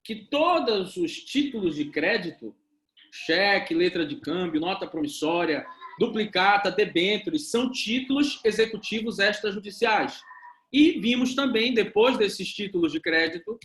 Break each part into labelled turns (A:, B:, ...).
A: que todos os títulos de crédito, cheque, letra de câmbio, nota promissória, duplicata, debêntures, são títulos executivos extrajudiciais. E vimos também, depois desses títulos de crédito,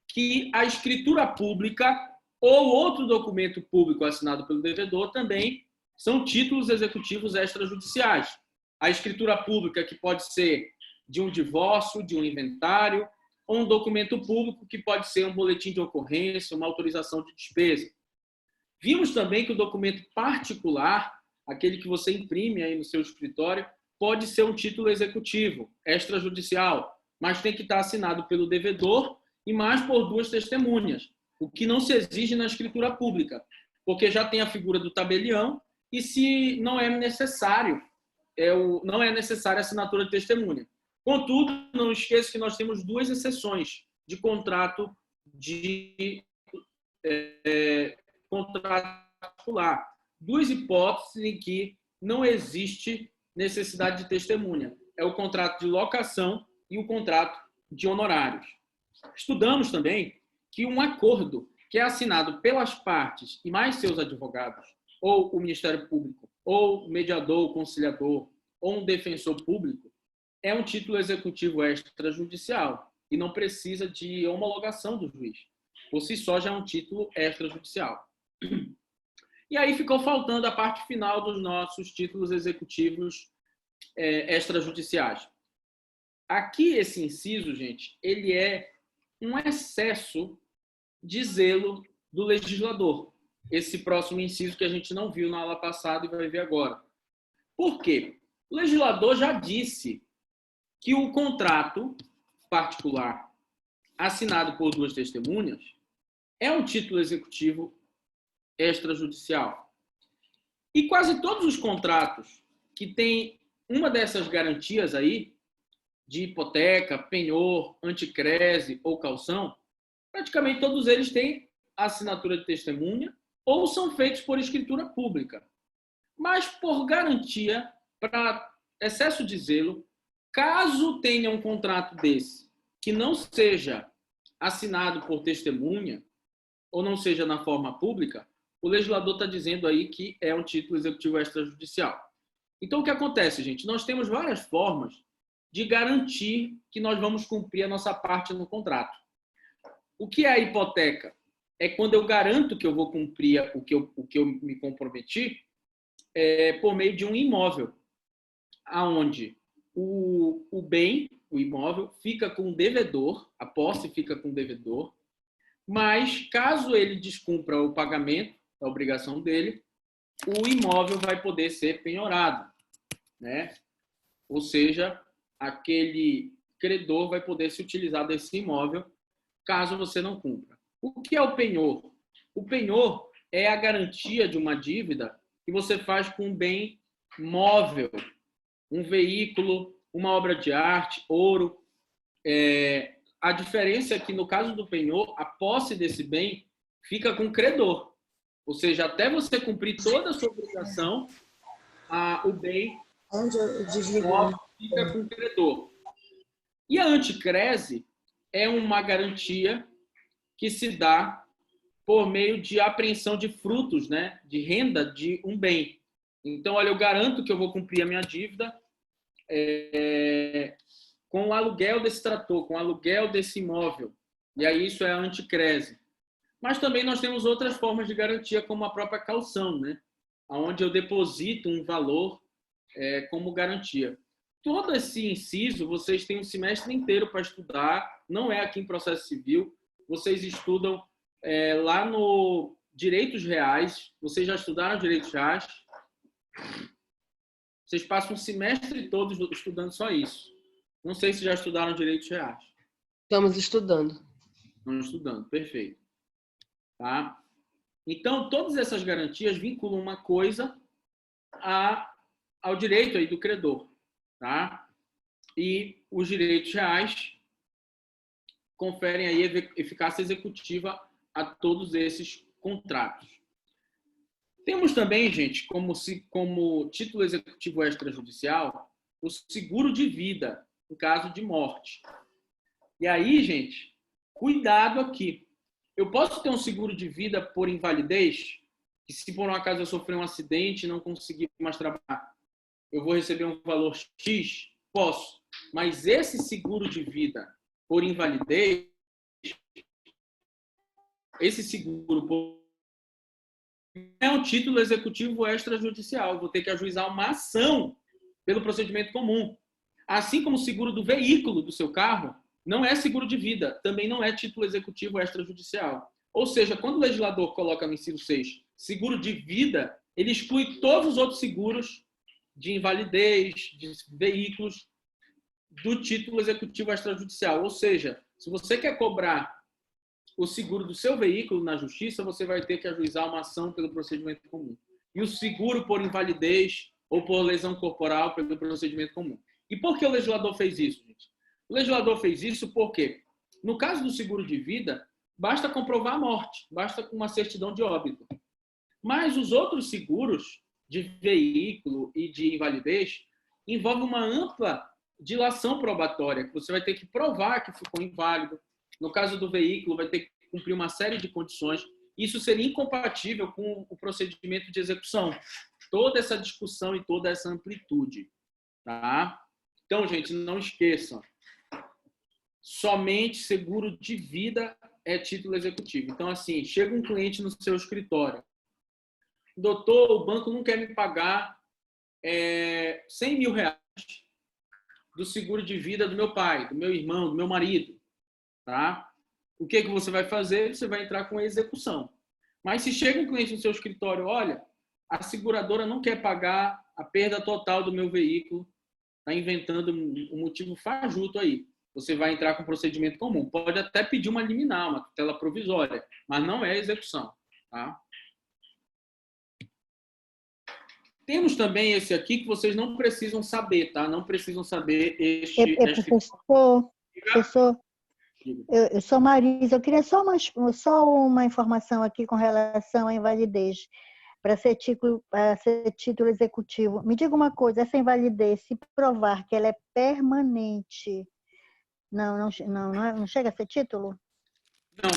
A: que a escritura pública ou outro documento público assinado pelo devedor também são títulos executivos extrajudiciais. A escritura pública, que pode ser de um divórcio, de um inventário, ou um documento público, que pode ser um boletim de ocorrência, uma autorização de despesa. Vimos também que o documento particular, aquele que você imprime aí no seu escritório, pode ser um título executivo, extrajudicial, mas tem que estar assinado pelo devedor e mais por duas testemunhas, o que não se exige na escritura pública, porque já tem a figura do tabelião e se não é necessário, não é necessária a assinatura de testemunha. Contudo, não esqueça que nós temos duas exceções de contrato particular, duas hipóteses em que não existe necessidade de testemunha. É o contrato de locação e o contrato de honorários. Estudamos também que um acordo que é assinado pelas partes e mais seus advogados, ou o Ministério Público, ou o mediador, o conciliador, ou um defensor público, é um título executivo extrajudicial e não precisa de homologação do juiz. Por si só, já é um título extrajudicial. E aí ficou faltando a parte final dos nossos títulos executivos extrajudiciais. Aqui, esse inciso, gente, ele é um excesso de zelo do legislador. Esse próximo inciso que a gente não viu na aula passada e vai ver agora. Por quê? O legislador já disse que o contrato particular assinado por duas testemunhas é um título executivo extrajudicial. E quase todos os contratos que têm uma dessas garantias aí, de hipoteca, penhor, anticrese ou calção, praticamente todos eles têm assinatura de testemunha ou são feitos por escritura pública. Mas, por garantia, para excesso de zelo, caso tenha um contrato desse que não seja assinado por testemunha ou não seja na forma pública, o legislador está dizendo aí que é um título executivo extrajudicial. Então, o que acontece, gente? Nós temos várias formas de garantir que nós vamos cumprir a nossa parte no contrato. O que é a hipoteca? É quando eu garanto que eu vou cumprir o que eu me comprometi por meio de um imóvel, aonde o bem, o imóvel, fica com o devedor, a posse fica com o devedor, mas caso ele descumpra o pagamento, a obrigação dele, o imóvel vai poder ser penhorado, né? Ou seja, aquele credor vai poder se utilizar desse imóvel caso você não cumpra. O que é o penhor? O penhor é a garantia de uma dívida que você faz com um bem móvel, um veículo, uma obra de arte, ouro. A diferença é que, no caso do penhor, a posse desse bem fica com o credor. Ou seja, até você cumprir toda a sua obrigação, o bem fica com o credor. E a anticrese é uma garantia que se dá por meio de apreensão de frutos, né, de renda de um bem. Então, olha, eu garanto que eu vou cumprir a minha dívida com o aluguel desse trator, com o aluguel desse imóvel. E aí isso é a anticrese. Mas também nós temos outras formas de garantia, como a própria caução, né, onde eu deposito um valor como garantia. Todo esse inciso, vocês têm um semestre inteiro para estudar, não é aqui em processo civil, vocês estudam lá no Direitos Reais, vocês já estudaram Direitos Reais? Vocês passam um semestre todo estudando só isso. Não sei se já estudaram Direitos Reais.
B: Estamos estudando.
A: Estamos estudando, perfeito. Tá? Então, todas essas garantias vinculam uma coisa ao direito aí do credor. Tá? E os direitos reais conferem aí eficácia executiva a todos esses contratos. Temos também, gente, como título executivo extrajudicial, o seguro de vida, em caso de morte. E aí, gente, cuidado aqui. Eu posso ter um seguro de vida por invalidez, que se por um acaso eu sofrer um acidente e não conseguir mais trabalhar, eu vou receber um valor X? Posso. Mas esse seguro de vida por invalidez, esse seguro é um título executivo extrajudicial. Eu vou ter que ajuizar uma ação pelo procedimento comum. Assim como o seguro do veículo do seu carro não é seguro de vida, também não é título executivo extrajudicial. Ou seja, quando o legislador coloca no inciso 6 seguro de vida, ele exclui todos os outros seguros de invalidez, de veículos, do título executivo extrajudicial. Ou seja, se você quer cobrar o seguro do seu veículo na justiça, você vai ter que ajuizar uma ação pelo procedimento comum. E o seguro por invalidez ou por lesão corporal pelo procedimento comum. E por que o legislador fez isso, gente? O legislador fez isso porque, no caso do seguro de vida, basta comprovar a morte, basta com uma certidão de óbito. Mas os outros seguros de veículo e de invalidez envolvem uma ampla dilação probatória, que você vai ter que provar que ficou inválido. No caso do veículo, vai ter que cumprir uma série de condições. Isso seria incompatível com o procedimento de execução. Toda essa discussão e toda essa amplitude. Tá? Então, gente, não esqueçam. Somente seguro de vida é título executivo. Então, assim, chega um cliente no seu escritório. Doutor, o banco não quer me pagar 100 mil reais do seguro de vida do meu pai, do meu irmão, do meu marido. Tá? O que você vai fazer? Você vai entrar com a execução. Mas se chega um cliente no seu escritório, olha, a seguradora não quer pagar a perda total do meu veículo, está inventando um motivo fajuto aí. Você vai entrar com procedimento comum. Pode até pedir uma liminar, uma tutela provisória, mas não é execução. Tá? Temos também esse aqui que vocês não precisam saber, tá? Não precisam saber
C: Professor, eu sou Marisa. Eu queria só uma informação aqui com relação à invalidez, para ser título executivo. Me diga uma coisa, essa invalidez, se provar que ela é permanente, não chega a ser título?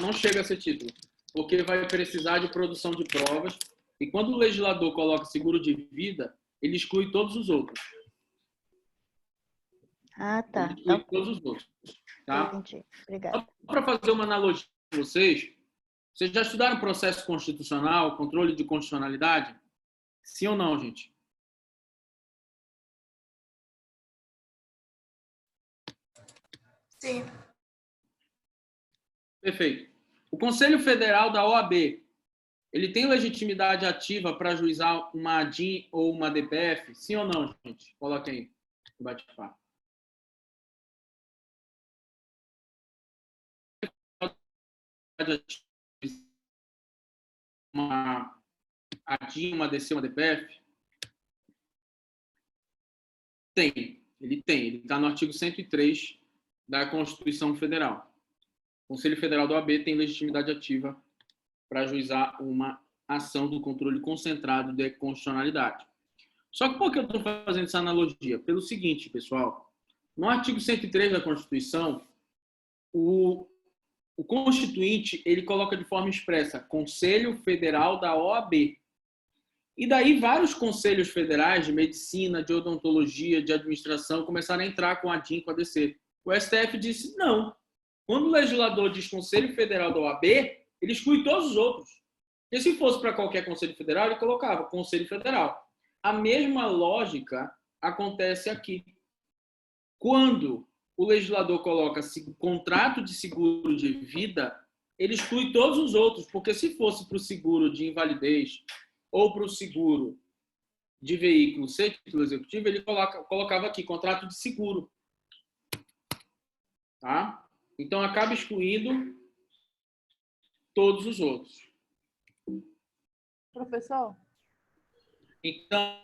A: Não chega a ser título, porque vai precisar de produção de provas. E quando o legislador coloca seguro de vida, ele exclui todos os outros.
C: Ah, tá.
A: Ele exclui todos os outros. Tá?
C: Entendi. Obrigada.
A: Só para fazer uma analogia com vocês já estudaram processo constitucional, controle de constitucionalidade? Sim ou não, gente?
D: Sim.
A: Perfeito. O Conselho Federal da OAB, ele tem legitimidade ativa para ajuizar uma ADIM ou uma DPF? Sim ou não, gente? Coloque aí no bate-papo. Uma ADIM, uma DC, uma DPF? Tem. Ele está no artigo 103 da Constituição Federal. O Conselho Federal da OAB tem legitimidade ativa para ajuizar uma ação do controle concentrado de constitucionalidade. Só que por que eu estou fazendo essa analogia? Pelo seguinte, pessoal. No artigo 103 da Constituição, o Constituinte ele coloca de forma expressa Conselho Federal da OAB. E daí vários conselhos federais de medicina, de odontologia, de administração começaram a entrar com a DIN, com a DC. O STF disse não. Quando o legislador diz Conselho Federal da OAB, ele exclui todos os outros. Porque se fosse para qualquer Conselho Federal, ele colocava Conselho Federal. A mesma lógica acontece aqui. Quando o legislador coloca contrato de seguro de vida, ele exclui todos os outros, porque se fosse para o seguro de invalidez ou para o seguro de veículo ser título executivo, ele colocava aqui contrato de seguro. Tá? Então, acaba excluindo todos os outros.
D: Professor?
A: Então,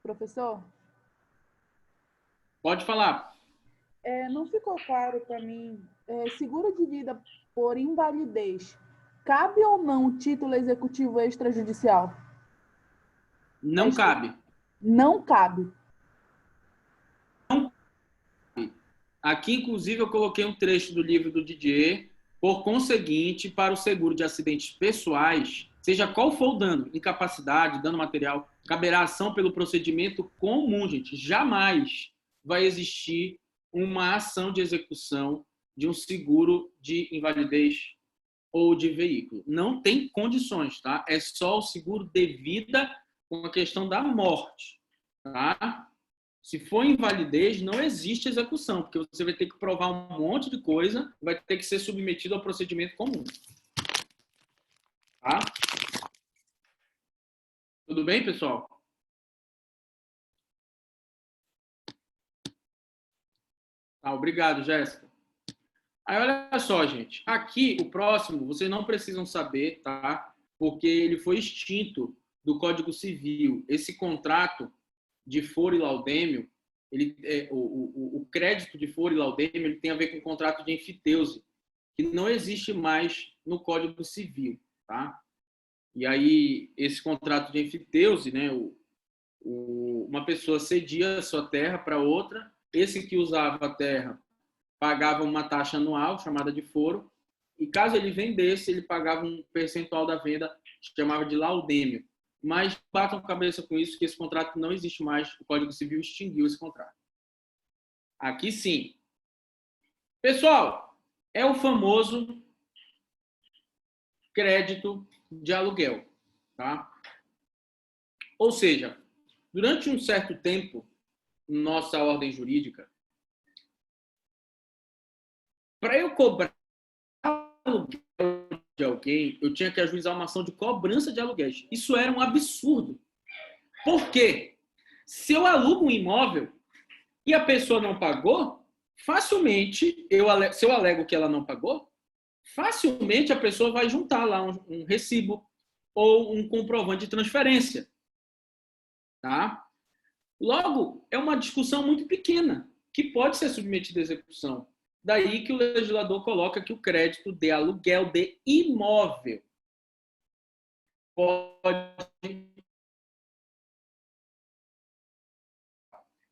D: Professor?
A: pode falar.
D: Não ficou claro para mim. Seguro de vida por invalidez, cabe ou não o título executivo extrajudicial?
A: Não cabe.
D: Não cabe.
A: Aqui, inclusive, eu coloquei um trecho do livro do Didier. Por conseguinte, para o seguro de acidentes pessoais, seja qual for o dano, incapacidade, dano material, caberá ação pelo procedimento comum, gente. Jamais vai existir uma ação de execução de um seguro de invalidez ou de veículo. Não tem condições, tá? É só o seguro de vida com a questão da morte, tá? Se for invalidez, não existe execução, porque você vai ter que provar um monte de coisa, vai ter que ser submetido ao procedimento comum. Tá? Tudo bem, pessoal? Tá, obrigado, Jéssica. Aí, olha só, gente. Aqui, o próximo, vocês não precisam saber, tá? Porque ele foi extinto do Código Civil. Esse contrato de foro e laudêmio, o crédito de foro e laudêmio, ele tem a ver com o contrato de enfiteuse, que não existe mais no Código Civil, tá? E aí, esse contrato de enfiteuse, né, uma pessoa cedia a sua terra para outra, esse que usava a terra pagava uma taxa anual, chamada de foro, e caso ele vendesse, ele pagava um percentual da venda, chamava de laudêmio. Mas batam cabeça com isso, que esse contrato não existe mais, o Código Civil extinguiu esse contrato. Aqui sim. Pessoal, é o famoso crédito de aluguel, tá? Ou seja, durante um certo tempo, nossa ordem jurídica, para eu cobrar aluguel de alguém, eu tinha que ajuizar uma ação de cobrança de aluguéis. Isso era um absurdo. Por quê? Se eu alugo um imóvel e a pessoa não pagou, facilmente, se eu alego que ela não pagou, facilmente a pessoa vai juntar lá um recibo ou um comprovante de transferência. Tá? Logo, é uma discussão muito pequena, que pode ser submetida à execução. Daí que o legislador coloca que o crédito de aluguel de imóvel pode...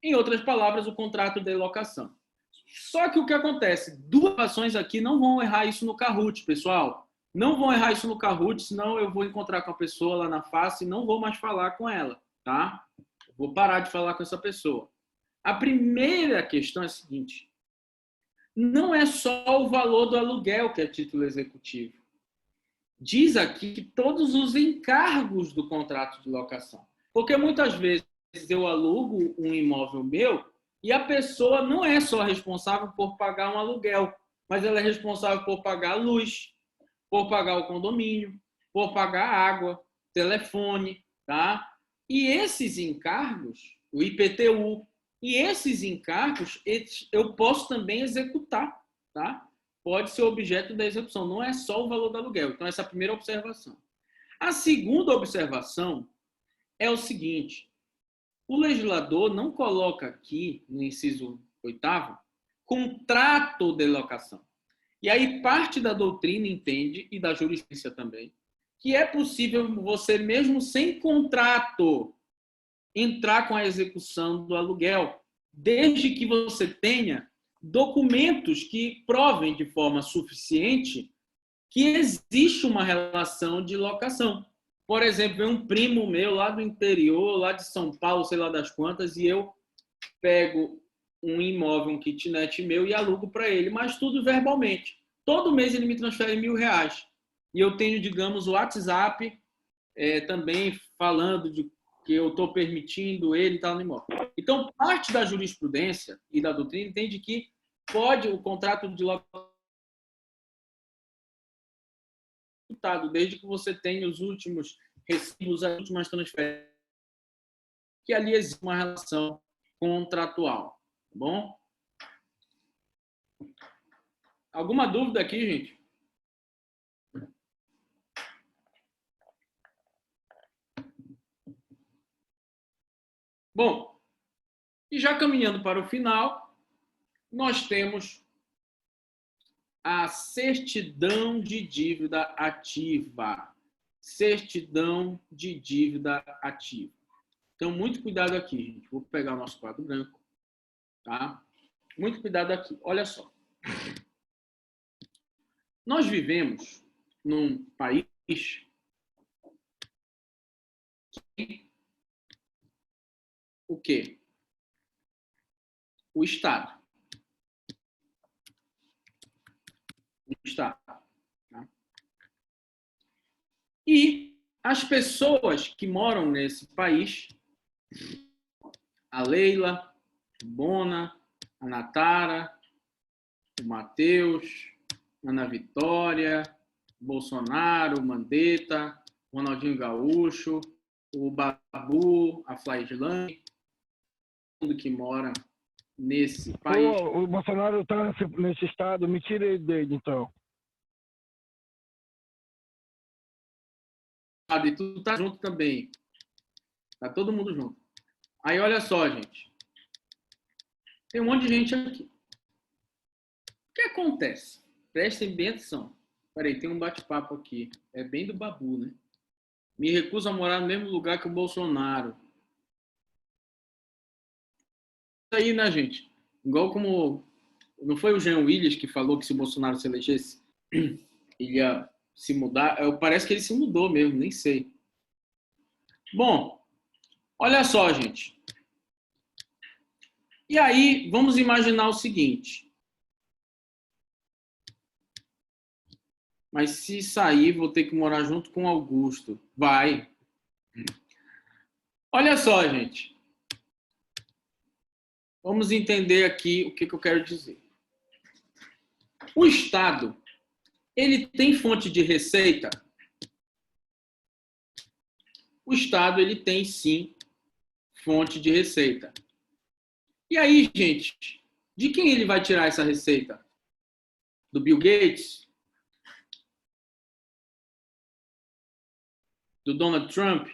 A: Em outras palavras, o contrato de locação. Só que o que acontece? Duas ações aqui não vão errar isso no Kahoot, pessoal. Não vão errar isso no Kahoot, senão eu vou encontrar com a pessoa lá na face e não vou mais falar com ela, tá? Vou parar de falar com essa pessoa. A primeira questão é a seguinte: não é só o valor do aluguel que é título executivo. Diz aqui que todos os encargos do contrato de locação. Porque muitas vezes eu alugo um imóvel meu e a pessoa não é só responsável por pagar um aluguel, mas ela é responsável por pagar a luz, por pagar o condomínio, por pagar a água, telefone, tá? E esses encargos, o IPTU, e esses encargos eu posso também executar, tá? Pode ser objeto da execução, não é só o valor do aluguel. Então, essa é a primeira observação. A segunda observação é o seguinte: o legislador não coloca aqui, no inciso 8º, contrato de locação. E aí parte da doutrina entende, e da jurisprudência também, que é possível você, mesmo sem contrato, entrar com a execução do aluguel, desde que você tenha documentos que provem de forma suficiente que existe uma relação de locação. Por exemplo, um primo meu lá do interior, lá de São Paulo, sei lá das quantas, e eu pego um imóvel, um kitnet meu e alugo para ele, mas tudo verbalmente. Todo mês ele me transfere R$1.000. E eu tenho, digamos, o WhatsApp também falando de que eu estou permitindo ele estar no imóvel. Então, parte da jurisprudência e da doutrina entende que pode o contrato de locação desde que você tenha os últimos recibos, as últimas transferências, que ali existe uma relação contratual. Tá bom? Alguma dúvida aqui, gente? Bom, e já caminhando para o final, nós temos a certidão de dívida ativa. Certidão de dívida ativa. Então, muito cuidado aqui, gente. Vou pegar o nosso quadro branco, tá? muito cuidado aqui. Olha só. Nós vivemos num país que o quê? O Estado. O Estado. Tá? E as pessoas que moram nesse país, a Leila, a Bona, a Natara, o Matheus, Ana Vitória, Bolsonaro, Mandetta, Ronaldinho Gaúcho, o Babu, a Flaislane, todo mundo que mora nesse país.
E: Pô, o Bolsonaro está nesse estado, me tira ele dele, então.
A: E tu tá junto também. Tá todo mundo junto. Aí, olha só, gente. Tem um monte de gente aqui. O que acontece? Prestem bem atenção. Peraí, tem um bate-papo aqui. É bem do Babu, né? Me recuso a morar no mesmo lugar que o Bolsonaro. Isso aí, né, gente? Igual como... Não foi o Jean Willis que falou que se o Bolsonaro se elegesse, ele ia se mudar? Parece que ele se mudou mesmo, nem sei. Bom, olha só, gente. E aí, vamos imaginar o seguinte. Mas se sair, vou ter que morar junto com o Augusto. Vai. Olha só, gente. Vamos entender aqui o que eu quero dizer. O Estado, ele tem fonte de receita? O Estado, ele tem, sim, fonte de receita. E aí, gente, de quem ele vai tirar essa receita? Do Bill Gates? Do Donald Trump?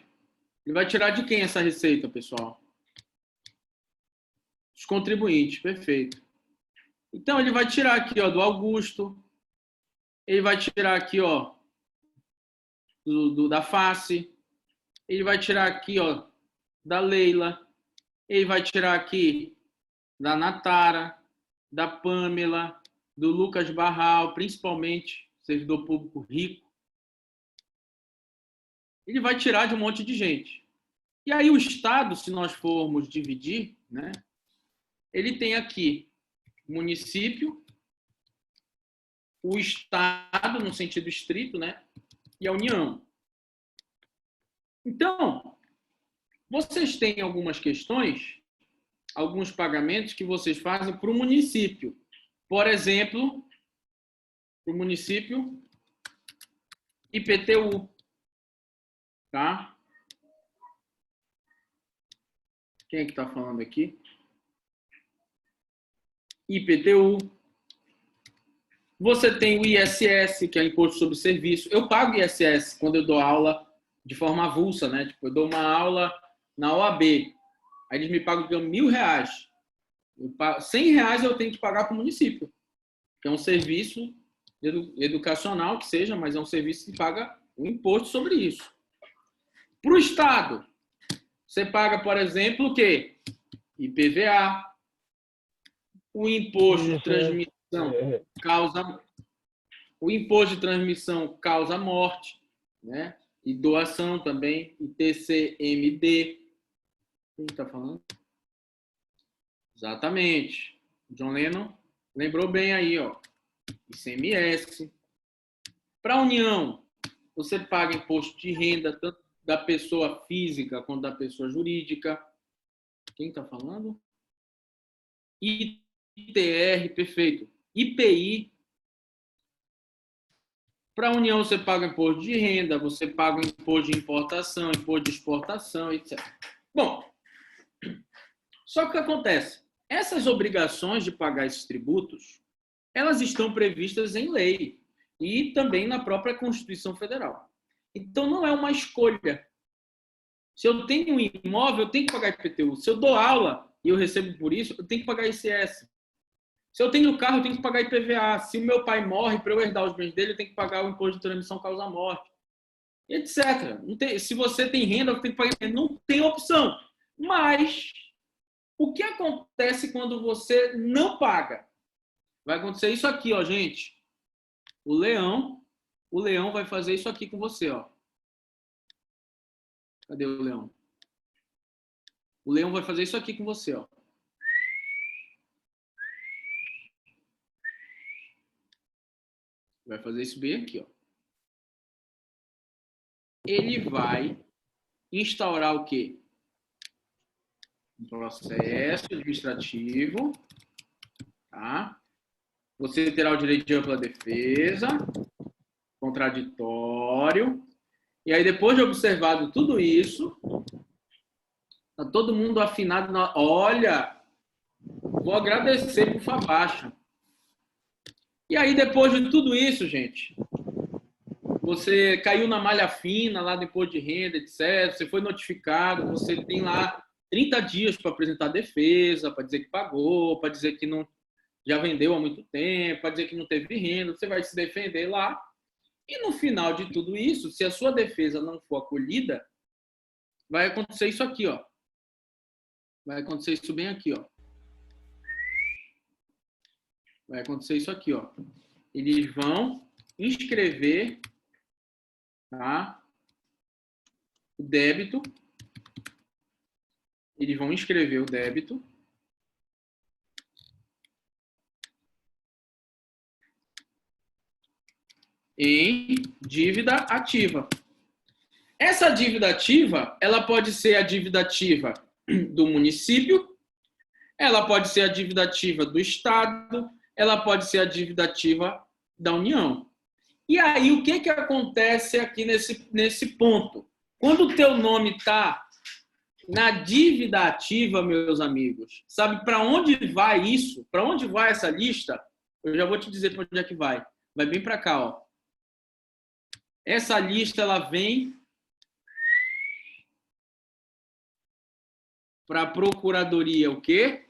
A: Ele vai tirar de quem essa receita, pessoal? Dos contribuintes, perfeito. Então, ele vai tirar aqui, ó, do Augusto. Ele vai tirar aqui, ó, da Face. Ele vai tirar aqui, ó, da Leila. Ele vai tirar aqui da Natara, da Pamela, do Lucas Barral, principalmente servidor público rico. Ele vai tirar de um monte de gente. E aí o Estado, se nós formos dividir, né, ele tem aqui o município, o Estado, no sentido estrito, né, e a União. Então, vocês têm algumas questões, alguns pagamentos que vocês fazem para o município. Por exemplo, para o município, IPTU. Tá? Quem é que está falando aqui? IPTU. Você tem o ISS, que é Imposto sobre Serviço. Eu pago ISS quando eu dou aula de forma avulsa, né? Tipo, eu dou uma aula na OAB. Aí eles me pagam R$1.000. R$100 eu tenho que pagar para o município. Que é um serviço educacional, que seja, mas é um serviço que paga um imposto sobre isso. Para o Estado, você paga, por exemplo, o quê? IPVA. O imposto de transmissão causa... O imposto de transmissão causa morte, né? E doação também, ITCMD. Quem está falando? Exatamente. John Lennon lembrou bem aí, ó. ICMS. Para a União, você paga imposto de renda, tanto da pessoa física quanto da pessoa jurídica. Quem está falando? ITR, perfeito. IPI. Para a União, você paga imposto de renda, você paga imposto de importação, imposto de exportação, etc. Bom, só que o que acontece? Essas obrigações de pagar esses tributos, elas estão previstas em lei e também na própria Constituição Federal. Então, não é uma escolha. Se eu tenho um imóvel, eu tenho que pagar IPTU. Se eu dou aula e eu recebo por isso, eu tenho que pagar ICS. Se eu tenho carro, eu tenho que pagar IPVA. Se o meu pai morre, para eu herdar os bens dele, eu tenho que pagar o imposto de transmissão causa-morte. Etc. Não tem, se você tem renda, você tem que pagar. Não tem opção. Mas O que acontece quando você não paga? Vai acontecer isso aqui, ó, gente. O leão vai fazer isso aqui com você, ó. Cadê o leão? O leão vai fazer isso aqui com você, ó. Vai fazer isso bem aqui, ó. Ele vai instaurar o quê? Um processo administrativo, tá? Você terá o direito de ampla defesa, contraditório, e aí depois de observado tudo isso, tá todo mundo afinado na... Olha, vou agradecer por Fabacha. E aí depois de tudo isso, gente, você caiu na malha fina lá do imposto de renda, etc. Você foi notificado, você tem lá 30 dias para apresentar defesa, para dizer que pagou, para dizer que não já vendeu há muito tempo, para dizer que não teve renda. Você vai se defender lá. E no final de tudo isso, se a sua defesa não for acolhida, vai acontecer isso aqui, ó. Vai acontecer isso bem aqui, ó. Vai acontecer isso aqui, ó. Eles vão inscrever, tá? O débito. Eles vão inscrever o débito. Em dívida ativa. Essa dívida ativa, ela pode ser a dívida ativa do município, ela pode ser a dívida ativa do Estado, ela pode ser a dívida ativa da União. E aí, o que acontece aqui nesse ponto? Quando o teu nome está na dívida ativa, meus amigos, sabe para onde vai isso? Para onde vai essa lista? Eu já vou te dizer para onde é que vai. Vai bem para cá, ó. Essa lista, ela vem para a procuradoria, o quê?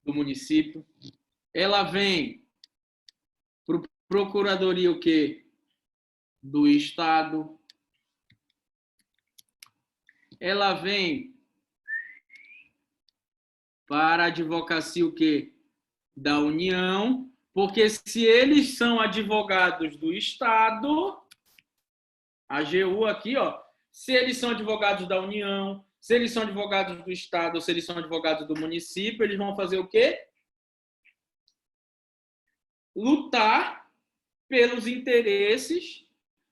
A: Do município. Ela vem para a procuradoria, o quê? Do Estado. Ela vem para a advocacia, o quê? Da União. Porque se eles são advogados do Estado, a AGU aqui, ó, se eles são advogados da União, se eles são advogados do Estado, ou se eles são advogados do município, eles vão fazer o quê? Lutar pelos interesses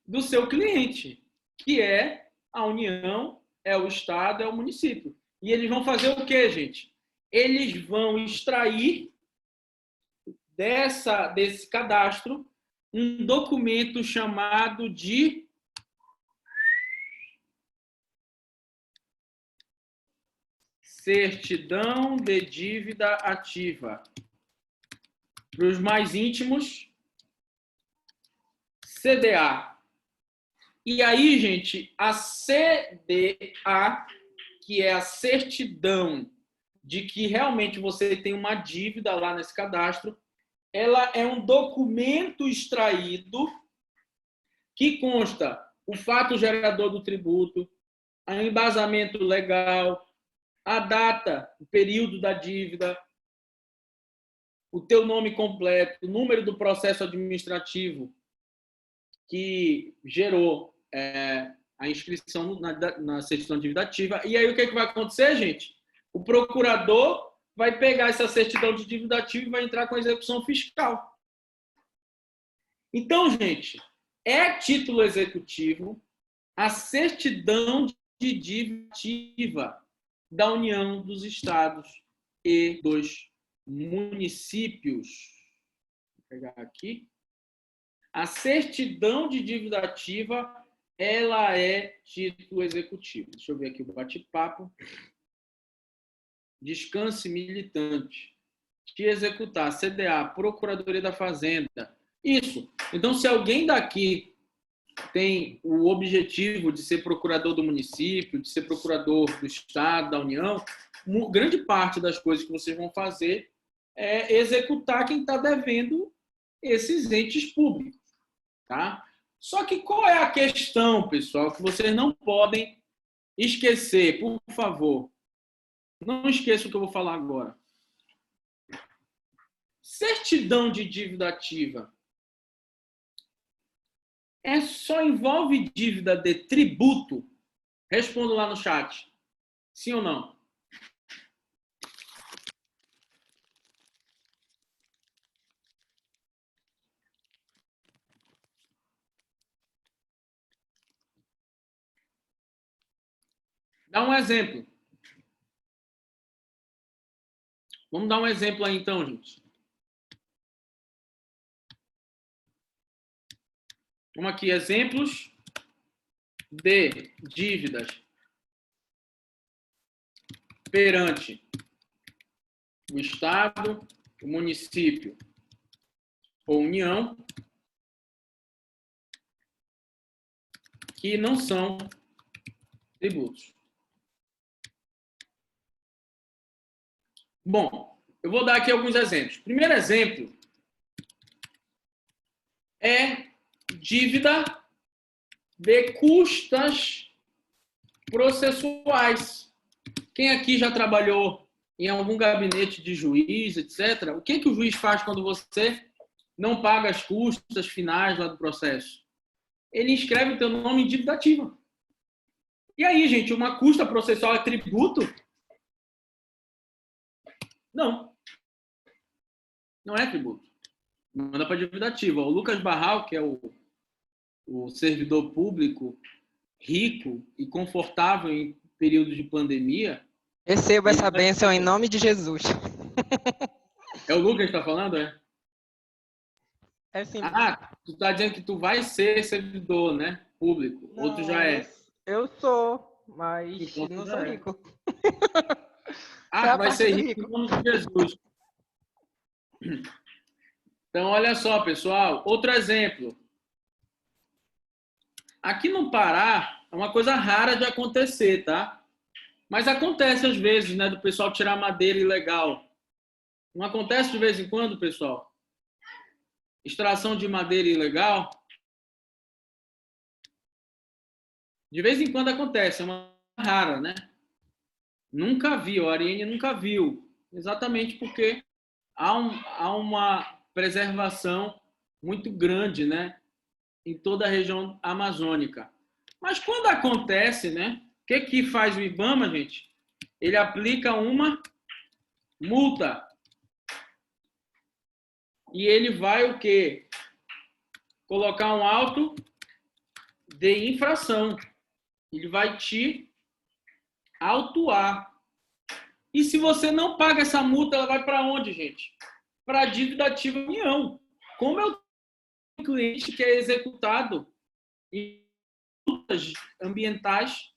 A: do seu cliente, que é a União, é o Estado, é o município. E eles vão fazer o quê, gente? Eles vão extrair desse cadastro um documento chamado de certidão de dívida ativa. Para os mais íntimos, CDA. E aí, gente, a CDA, que é a certidão de que realmente você tem uma dívida lá nesse cadastro, ela é um documento extraído que consta o fato gerador do tributo, o embasamento legal, a data, o período da dívida, o teu nome completo, o número do processo administrativo que gerou a inscrição na certidão de dívida ativa. E aí o que vai acontecer, gente? O procurador vai pegar essa certidão de dívida ativa e vai entrar com a execução fiscal. Então, gente, é título executivo a certidão de dívida ativa da União, dos Estados e dos municípios. Vou pegar aqui. A certidão de dívida ativa, ela é título executivo. Deixa eu ver aqui o bate-papo. Descanse militante. Que executar, CDA, Procuradoria da Fazenda. Isso. Então, se alguém daqui tem o objetivo de ser procurador do município, de ser procurador do Estado, da União, grande parte das coisas que vocês vão fazer é executar quem está devendo esses entes públicos. Tá? Só que qual é a questão, pessoal, que vocês não podem esquecer, por favor? Não esqueça o que eu vou falar agora. Certidão de dívida ativa só envolve dívida de tributo? Respondo lá no chat. Sim ou não? Dá um exemplo. Vamos dar um exemplo aí, então, gente. Vamos aqui, exemplos de dívidas perante o Estado, o município ou União, que não são tributos. Bom, eu vou dar aqui alguns exemplos. Primeiro exemplo é dívida de custas processuais. Quem aqui já trabalhou em algum gabinete de juiz, etc., o que o juiz faz quando você não paga as custas finais lá do processo? Ele inscreve o teu nome em dívida ativa. E aí, gente, uma custa processual é tributo? Não. Não é tributo. Manda para dívida ativa. O Lucas Barral, que é o servidor público rico e confortável em período de pandemia.
F: Receba essa bênção em nome de Jesus.
A: É o Lucas que está falando, é?
F: É sim.
A: Ah, tu está dizendo que tu vai ser servidor, né? Público. Não, ou tu já é?
F: Eu sou, mas
A: então,
F: não sou rico.
A: Ah, tu vai ser rico em nome de Jesus. Então, olha só, pessoal. Outro exemplo. Aqui no Pará, é uma coisa rara de acontecer, tá? Mas acontece às vezes, né? Do pessoal tirar madeira ilegal. Não acontece de vez em quando, pessoal? Extração de madeira ilegal? De vez em quando acontece, é uma coisa rara, né? Nunca vi, o Ariane nunca viu. Exatamente porque há uma preservação muito grande, né? Em toda a região amazônica. Mas quando acontece, né? O que faz o IBAMA, gente? Ele aplica uma multa. E ele vai o quê? Colocar um auto de infração. Ele vai te autuar. E se você não paga essa multa, ela vai para onde, gente? Para a dívida ativa da União. Como eu tenho um cliente que é executado em multas ambientais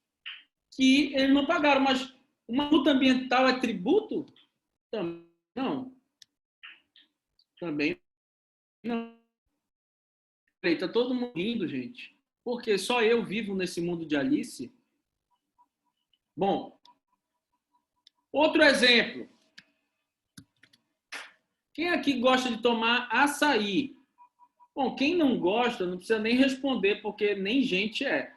A: que eles não pagaram, mas uma multa ambiental é tributo? Também não. Também não. Está todo mundo rindo, gente. Porque só eu vivo nesse mundo de Alice. Bom, outro exemplo. Quem aqui gosta de tomar açaí? Bom, quem não gosta não precisa nem responder, porque nem gente é.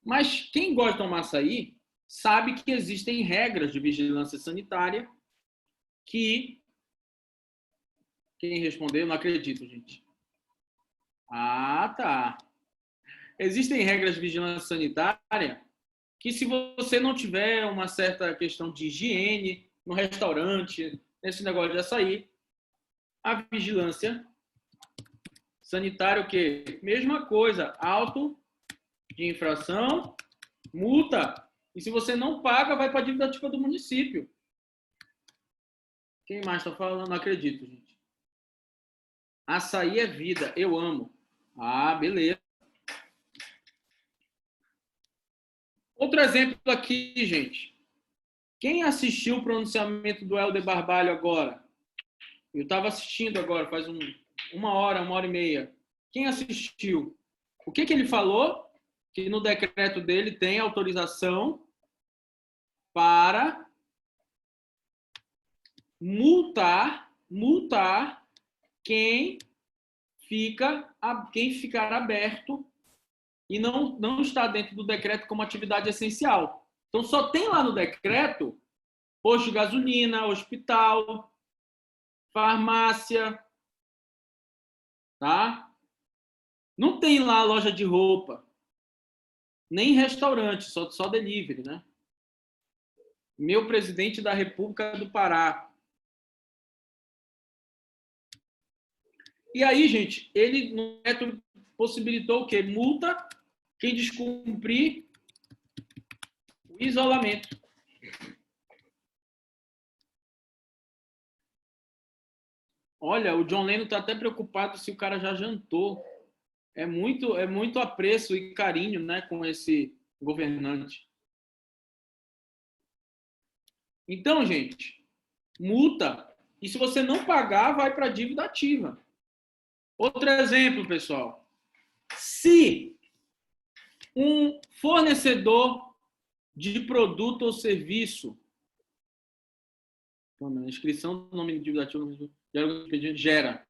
A: Mas quem gosta de tomar açaí sabe que existem regras de vigilância sanitária que... Quem respondeu? Não acredito, gente. Ah, tá. Existem regras de vigilância sanitária que, se você não tiver uma certa questão de higiene no restaurante, nesse negócio de açaí, a vigilância sanitária, o quê? Mesma coisa, auto de infração, multa. E se você não paga, vai para a dívida ativa do município. Quem mais está falando? Não acredito, gente. Açaí é vida, eu amo. Ah, beleza. Outro exemplo aqui, gente. Quem assistiu o pronunciamento do Helder Barbalho agora? Eu estava assistindo agora, faz uma hora e meia. Quem assistiu? O que ele falou? Que no decreto dele tem autorização para multar quem ficar aberto e não está dentro do decreto como atividade essencial. Então, só tem lá no decreto posto de gasolina, hospital, farmácia, tá? Não tem lá loja de roupa, nem restaurante, só delivery, né? Meu presidente da República do Pará. E aí, gente, ele no método possibilitou o quê? Multa quem descumprir o isolamento. Olha, o John Lennon está até preocupado se o cara já jantou. É muito apreço e carinho, né, com esse governante. Então, gente, multa. E se você não pagar, vai para a dívida ativa. Outro exemplo, pessoal. Se um fornecedor de produto ou serviço, na inscrição do nome de dívida ativa, gera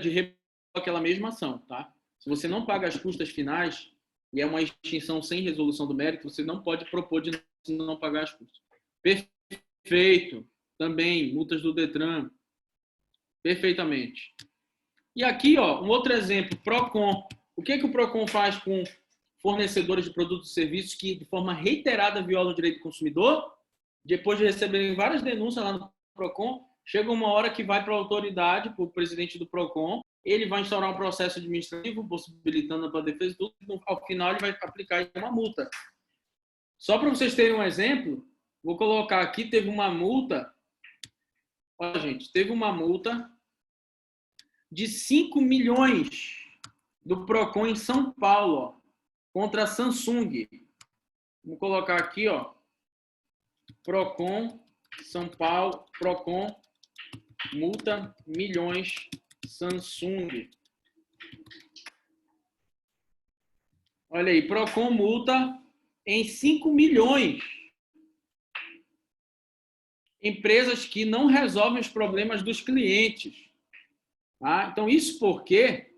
A: de aquela mesma ação, tá? Se você não paga as custas finais e é uma extinção sem resolução do mérito, você não pode propor de não pagar as custas. Perfeito. Também, multas do Detran. Perfeitamente. E aqui, ó, um outro exemplo, Procon. O que o Procon faz com fornecedores de produtos e serviços que, de forma reiterada, violam o direito do consumidor? Depois de receberem várias denúncias lá no Procon, chega uma hora que vai para a autoridade, para o presidente do Procon, ele vai instaurar um processo administrativo, possibilitando a defesa e tudo, ao final ele vai aplicar uma multa. Só para vocês terem um exemplo, vou colocar aqui, teve uma multa, olha, gente, teve uma multa de 5 milhões do Procon em São Paulo, ó, contra a Samsung. Vou colocar aqui, ó, Procon, São Paulo, Procon, multa milhões, Samsung. Olha aí, Procon multa em 5 milhões. Empresas que não resolvem os problemas dos clientes. Tá? Então, isso porque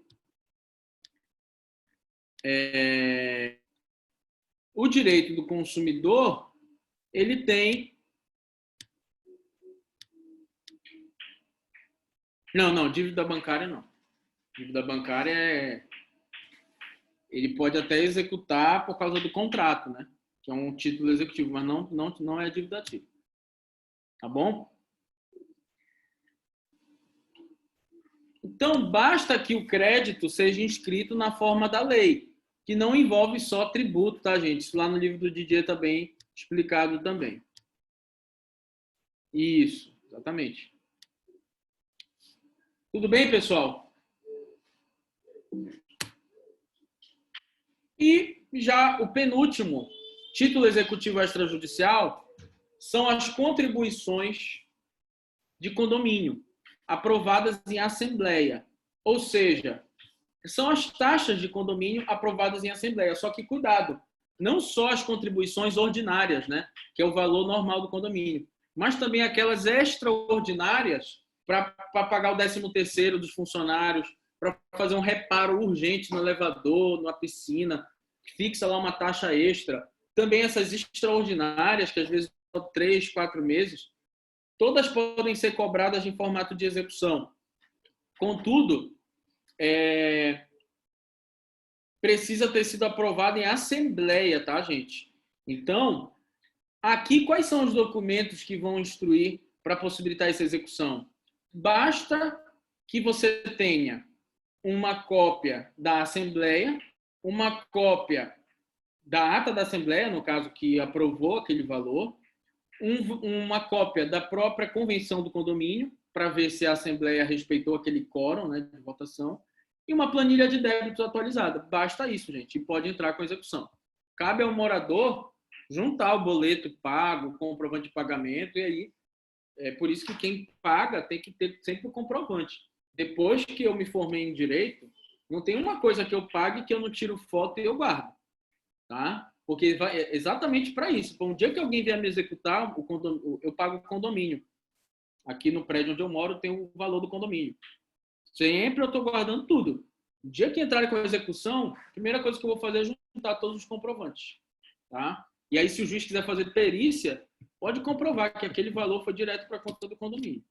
A: o direito do consumidor, ele tem... Não, dívida bancária não. Dívida bancária ele pode até executar por causa do contrato, né? Que é um título executivo, mas não é dívida ativa. Tá bom? Então, basta que o crédito seja inscrito na forma da lei, que não envolve só tributo, tá, gente? Isso lá no livro do Didier tá bem explicado também. Isso, exatamente. Tudo bem, pessoal? E já o penúltimo título executivo extrajudicial são as contribuições de condomínio aprovadas em assembleia. Ou seja, são as taxas de condomínio aprovadas em assembleia. Só que, cuidado, não só as contribuições ordinárias, né, que é o valor normal do condomínio, mas também aquelas extraordinárias para pagar o 13º dos funcionários, para fazer um reparo urgente no elevador, na piscina, fixa lá uma taxa extra. Também essas extraordinárias, que às vezes são 3, 4 meses, todas podem ser cobradas em formato de execução. Contudo, precisa ter sido aprovado em assembleia, tá, gente? Então, aqui quais são os documentos que vão instruir para possibilitar essa execução? Basta que você tenha uma cópia da assembleia, uma cópia da ata da assembleia, no caso que aprovou aquele valor, uma cópia da própria convenção do condomínio, para ver se a assembleia respeitou aquele quórum, né, de votação, e uma planilha de débitos atualizada. Basta isso, gente, e pode entrar com execução. Cabe ao morador juntar o boleto pago, o comprovante de pagamento, e aí é por isso que quem paga tem que ter sempre o comprovante. Depois que eu me formei em direito, não tem uma coisa que eu pague que eu não tiro foto e eu guardo, tá? Porque vai exatamente para isso. Para um dia que alguém vier me executar, eu pago o condomínio. Aqui no prédio onde eu moro tem o valor do condomínio. Sempre eu estou guardando tudo. O dia que entrarem com a execução, a primeira coisa que eu vou fazer é juntar todos os comprovantes, tá? E aí, se o juiz quiser fazer perícia, pode comprovar que aquele valor foi direto para a conta do condomínio.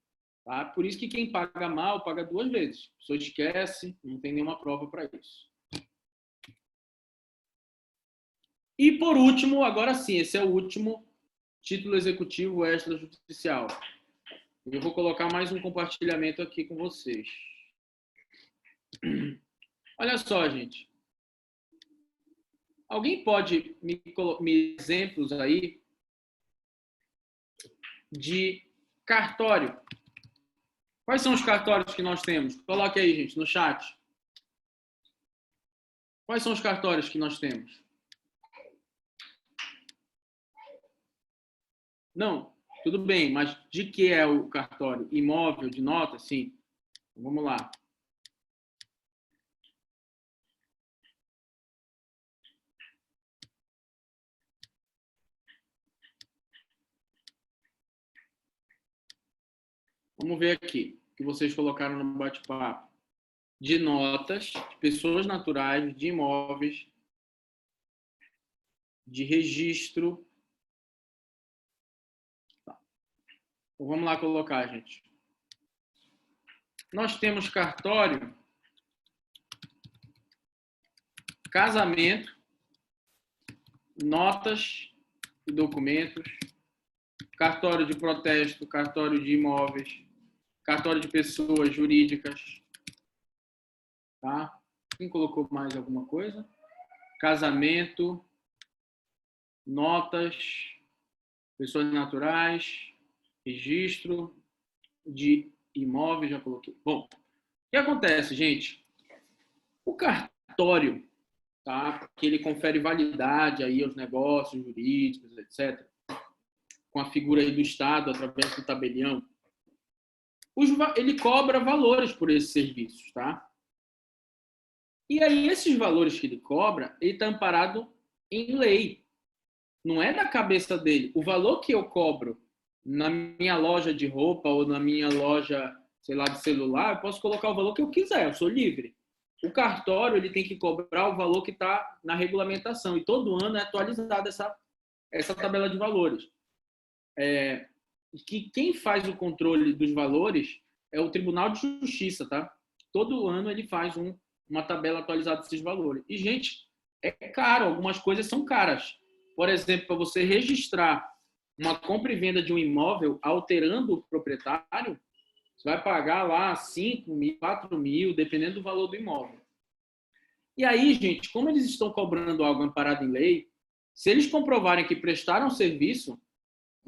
A: Tá? Por isso que quem paga mal, paga 2 vezes. A pessoa esquece, não tem nenhuma prova para isso. E por último, agora sim, esse é o último título executivo extrajudicial. Eu vou colocar mais um compartilhamento aqui com vocês. Olha só, gente. Alguém pode me exemplos aí de cartório? Quais são os cartórios que nós temos? Coloque aí, gente, no chat. Quais são os cartórios que nós temos? Não, tudo bem, mas de que é o cartório? Imóvel, de nota? Sim. Vamos lá. Vamos ver aqui, que vocês colocaram no bate-papo. De notas, de pessoas naturais, de imóveis, de registro. Tá. Então, vamos lá colocar, gente. Nós temos cartório, casamento, notas e documentos, cartório de protesto, cartório de imóveis, cartório de pessoas jurídicas. Tá? Quem colocou mais alguma coisa? Casamento, notas, pessoas naturais, registro de imóveis, já coloquei. Bom, o que acontece, gente? O cartório, tá? Que ele confere validade aí aos negócios jurídicos, etc., com a figura aí do Estado, através do tabelião, ele cobra valores por esses serviços, tá? E aí, esses valores que ele cobra, ele está amparado em lei. Não é da cabeça dele. O valor que eu cobro na minha loja de roupa ou na minha loja, sei lá, de celular, eu posso colocar o valor que eu quiser, eu sou livre. O cartório, ele tem que cobrar o valor que está na regulamentação. E todo ano é atualizada essa tabela de valores. Que quem faz o controle dos valores é o Tribunal de Justiça, tá? Todo ano ele faz uma tabela atualizada desses valores. E, gente, é caro. Algumas coisas são caras. Por exemplo, para você registrar uma compra e venda de um imóvel alterando o proprietário, você vai pagar lá 5 mil, 4 mil, dependendo do valor do imóvel. E aí, gente, como eles estão cobrando algo amparado em lei, se eles comprovarem que prestaram serviço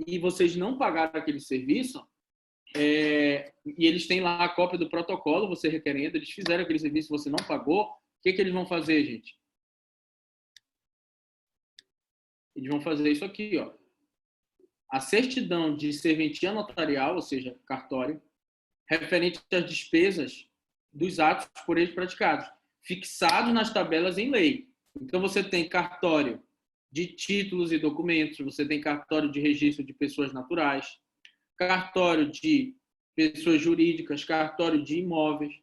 A: e vocês não pagaram aquele serviço, e eles têm lá a cópia do protocolo, você requerendo, eles fizeram aquele serviço, você não pagou, o que eles vão fazer, gente? Eles vão fazer isso aqui, ó. A certidão de serventia notarial, ou seja, cartório, referente às despesas dos atos por eles praticados, fixados nas tabelas em lei. Então, você tem cartório de títulos e documentos, você tem cartório de registro de pessoas naturais, cartório de pessoas jurídicas, cartório de imóveis.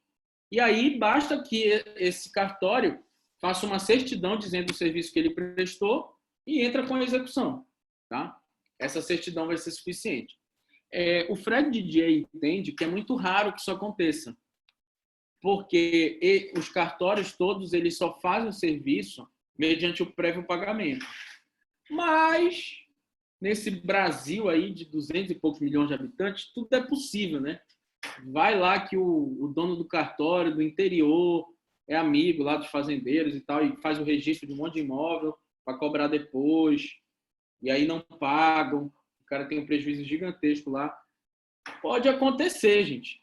A: E aí, basta que esse cartório faça uma certidão dizendo o serviço que ele prestou e entra com a execução. Tá? Essa certidão vai ser suficiente. O Fred DJ entende que é muito raro que isso aconteça, porque os cartórios todos eles só fazem o serviço mediante o prévio pagamento. Mas, nesse Brasil aí de 200 e poucos milhões de habitantes, tudo é possível, né? Vai lá que o dono do cartório do interior é amigo lá dos fazendeiros e tal, e faz o registro de um monte de imóvel para cobrar depois, e aí não pagam, o cara tem um prejuízo gigantesco lá. Pode acontecer, gente.